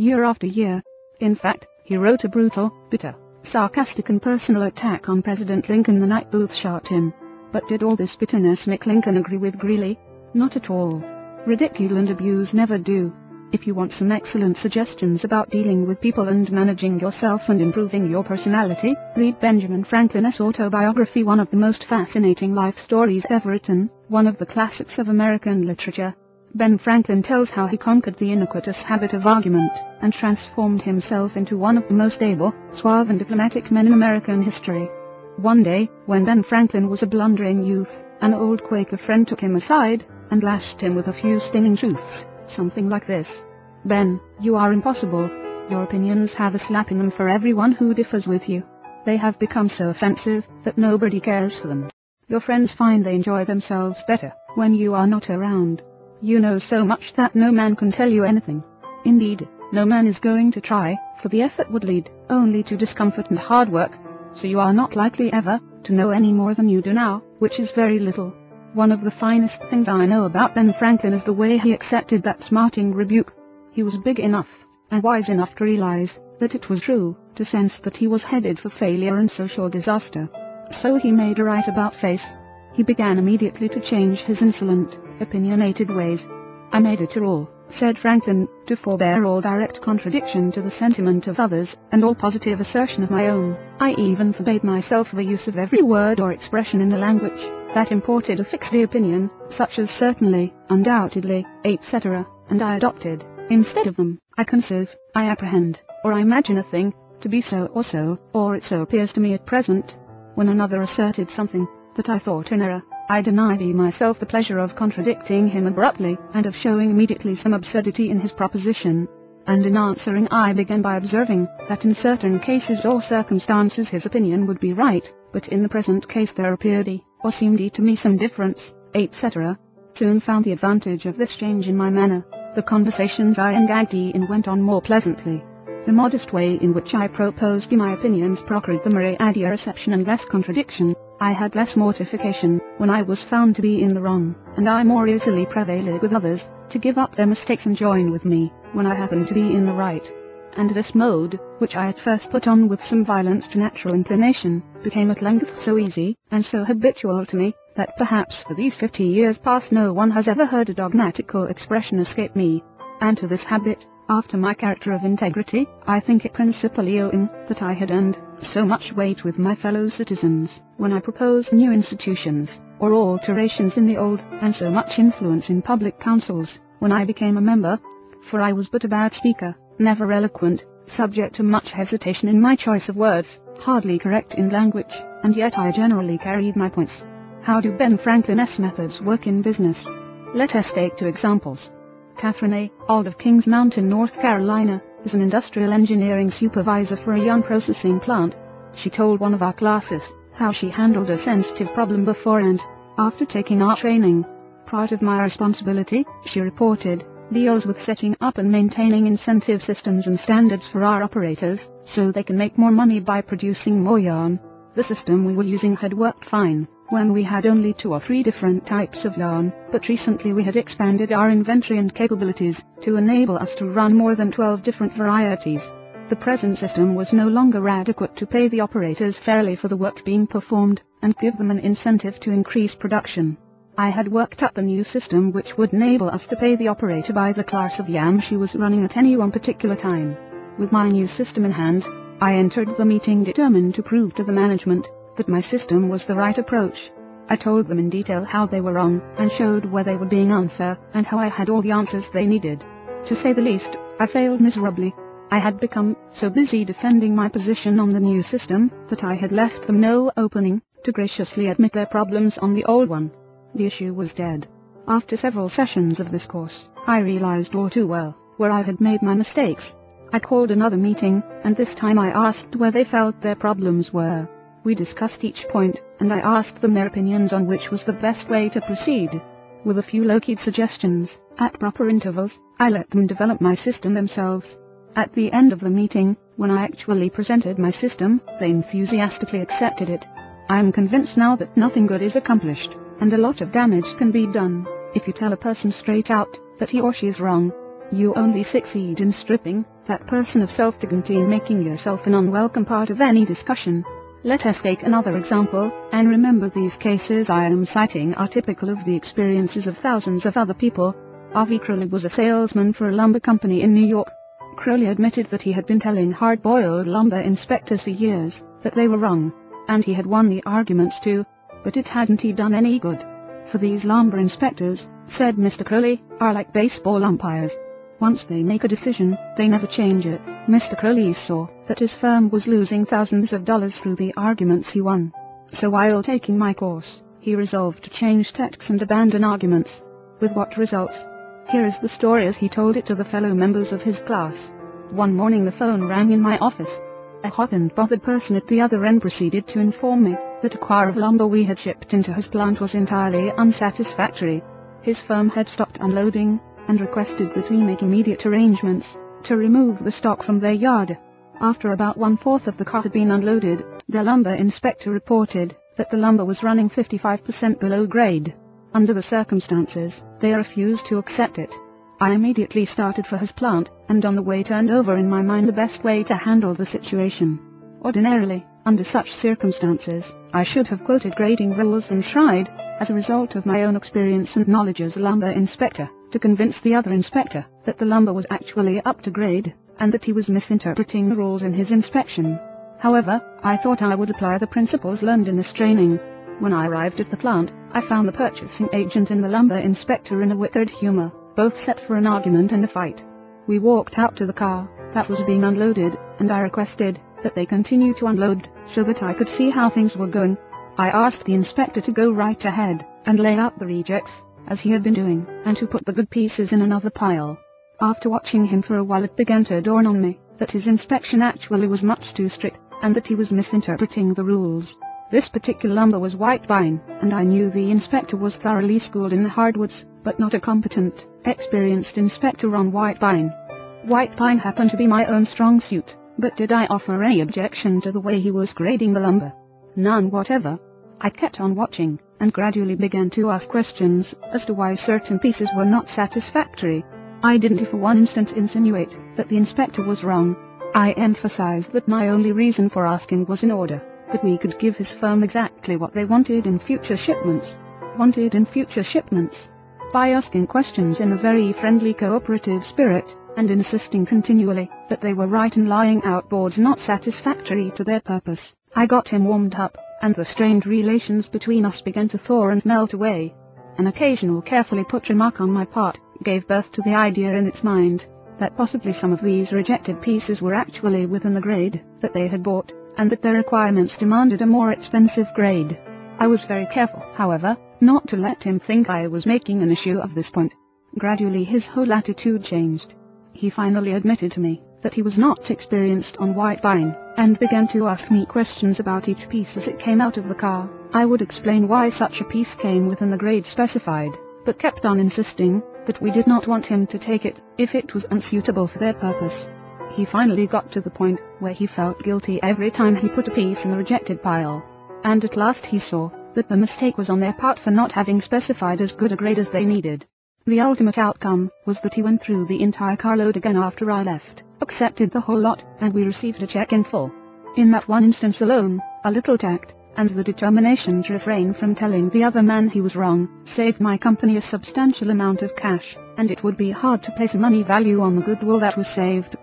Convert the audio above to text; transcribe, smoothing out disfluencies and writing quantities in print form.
year after year. In fact, he wrote a brutal, bitter, sarcastic and personal attack on President Lincoln the night Booth shot him. But did all this bitterness make Lincoln agree with Greeley? Not at all. Ridicule and abuse never do. If you want some excellent suggestions about dealing with people and managing yourself and improving your personality, read Benjamin Franklin's autobiography, one of the most fascinating life stories ever written, one of the classics of American literature. Ben Franklin tells how he conquered the iniquitous habit of argument, and transformed himself into one of the most able, suave and diplomatic men in American history. One day, when Ben Franklin was a blundering youth, an old Quaker friend took him aside, and lashed him with a few stinging truths, something like this. "Ben, you are impossible. Your opinions have a slap in them for everyone who differs with you. They have become so offensive, that nobody cares for them. Your friends find they enjoy themselves better, when you are not around. You know so much that no man can tell you anything. Indeed, no man is going to try, for the effort would lead only to discomfort and hard work. So you are not likely ever to know any more than you do now, which is very little." One of the finest things I know about Ben Franklin is the way he accepted that smarting rebuke. He was big enough, and wise enough to realize that it was true, to sense that he was headed for failure and social disaster. So he made a right about face. He began immediately to change his insolent, opinionated ways. "I made it a rule," said Franklin, "to forbear all direct contradiction to the sentiment of others, and all positive assertion of my own. I even forbade myself the use of every word or expression in the language that imported a fixed opinion, such as certainly, undoubtedly, etc., and I adopted, instead of them, I conceive, I apprehend, or I imagine a thing to be so, or it so appears to me at present." When another asserted something that I thought an error, I denied myself the pleasure of contradicting him abruptly, and of showing immediately some absurdity in his proposition. And in answering I began by observing that in certain cases or circumstances his opinion would be right, but in the present case there appeared or seemed to me some difference, etc. Soon found the advantage of this change in my manner. The conversations I engaged in went on more pleasantly. The modest way in which I proposed my opinions procured the myriadier reception and less contradiction. I had less mortification when I was found to be in the wrong, and I more easily prevailed with others to give up their mistakes and join with me when I happened to be in the right. And this mode, which I at first put on with some violence to natural inclination, became at length so easy, and so habitual to me, that perhaps for these 50 years past no one has ever heard a dogmatical expression escape me. And to this habit, after my character of integrity, I think it principally owing that I had earned so much weight with my fellow citizens, when I proposed new institutions, or alterations in the old, and so much influence in public councils, when I became a member, for I was but a bad speaker, never eloquent, subject to much hesitation in my choice of words, hardly correct in language, and yet I generally carried my points. How do Ben Franklin's methods work in business? Let us take two examples. Catherine A. Auld of Kings Mountain, North Carolina, is an industrial engineering supervisor for a yarn processing plant. She told one of our classes how she handled a sensitive problem before and after taking our training. "Part of my responsibility," she reported, "deals with setting up and maintaining incentive systems and standards for our operators, so they can make more money by producing more yarn." The system we were using had worked fine when we had only 2 or 3 different types of yarn, but recently we had expanded our inventory and capabilities to enable us to run more than 12 different varieties. The present system was no longer adequate to pay the operators fairly for the work being performed, and give them an incentive to increase production. I had worked up a new system which would enable us to pay the operator by the class of yam she was running at any one particular time. With my new system in hand, I entered the meeting determined to prove to the management that my system was the right approach. I told them in detail how they were wrong, and showed where they were being unfair, and how I had all the answers they needed. To say the least, I failed miserably. I had become so busy defending my position on the new system, that I had left them no opening to graciously admit their problems on the old one. The issue was dead. After several sessions of this course, I realized all too well where I had made my mistakes. I called another meeting, and this time I asked where they felt their problems were. We discussed each point, and I asked them their opinions on which was the best way to proceed. With a few low-keyed suggestions, at proper intervals, I let them develop my system themselves. At the end of the meeting, when I actually presented my system, they enthusiastically accepted it. I am convinced now that nothing good is accomplished, and a lot of damage can be done, if you tell a person straight out that he or she is wrong. You only succeed in stripping that person of self-dignity and making yourself an unwelcome part of any discussion. Let us take another example, and remember these cases I am citing are typical of the experiences of thousands of other people. Harvey Crowley was a salesman for a lumber company in New York. Crowley admitted that he had been telling hard-boiled lumber inspectors for years that they were wrong, and he had won the arguments too, but it hadn't done any good. For these lumber inspectors, said Mr. Crowley, are like baseball umpires. Once they make a decision, they never change it. Mr. Crowley saw that his firm was losing thousands of dollars through the arguments he won. So while taking my course, he resolved to change tactics and abandon arguments. With what results? Here is the story as he told it to the fellow members of his class. One morning the phone rang in my office. A hot and bothered person at the other end proceeded to inform me that a quire of lumber we had shipped into his plant was entirely unsatisfactory. His firm had stopped unloading, and requested that we make immediate arrangements to remove the stock from their yard. After about 1/4 of the car had been unloaded, the lumber inspector reported that the lumber was running 55% below grade. Under the circumstances, they refused to accept it. I immediately started for his plant, and on the way turned over in my mind the best way to handle the situation. Ordinarily, under such circumstances, I should have quoted grading rules and tried, as a result of my own experience and knowledge as a lumber inspector, to convince the other inspector that the lumber was actually up to grade, and that he was misinterpreting the rules in his inspection. However, I thought I would apply the principles learned in this training. When I arrived at the plant, I found the purchasing agent and the lumber inspector in a wicked humor, both set for an argument and a fight. We walked out to the car that was being unloaded, and I requested that they continue to unload, so that I could see how things were going. I asked the inspector to go right ahead and lay out the rejects, as he had been doing, and to put the good pieces in another pile. After watching him for a while it began to dawn on me that his inspection actually was much too strict, and that he was misinterpreting the rules. This particular lumber was white pine, and I knew the inspector was thoroughly schooled in the hardwoods, but not a competent, experienced inspector on white pine. White pine happened to be my own strong suit, but did I offer any objection to the way he was grading the lumber? None whatever. I kept on watching, and gradually began to ask questions as to why certain pieces were not satisfactory. I didn't for one instant insinuate that the inspector was wrong. I emphasized that my only reason for asking was in order that we could give his firm exactly what they wanted in future shipments. By asking questions in a very friendly cooperative spirit, and insisting continually that they were right in laying out boards not satisfactory to their purpose, I got him warmed up, and the strained relations between us began to thaw and melt away. An occasional carefully put remark on my part gave birth to the idea in its mind that possibly some of these rejected pieces were actually within the grade that they had bought, and that their requirements demanded a more expensive grade. I was very careful, however, not to let him think I was making an issue of this point. Gradually his whole attitude changed. He finally admitted to me that he was not experienced on white pine, and began to ask me questions about each piece as it came out of the car. I would explain why such a piece came within the grade specified, but kept on insisting that we did not want him to take it if it was unsuitable for their purpose. He finally got to the point where he felt guilty every time he put a piece in the rejected pile, and at last he saw that the mistake was on their part for not having specified as good a grade as they needed. The ultimate outcome was that he went through the entire carload again after I left, accepted the whole lot, and we received a check in full. In that one instance alone, a little tact, and the determination to refrain from telling the other man he was wrong, saved my company a substantial amount of cash, and it would be hard to place money value on the goodwill that was saved.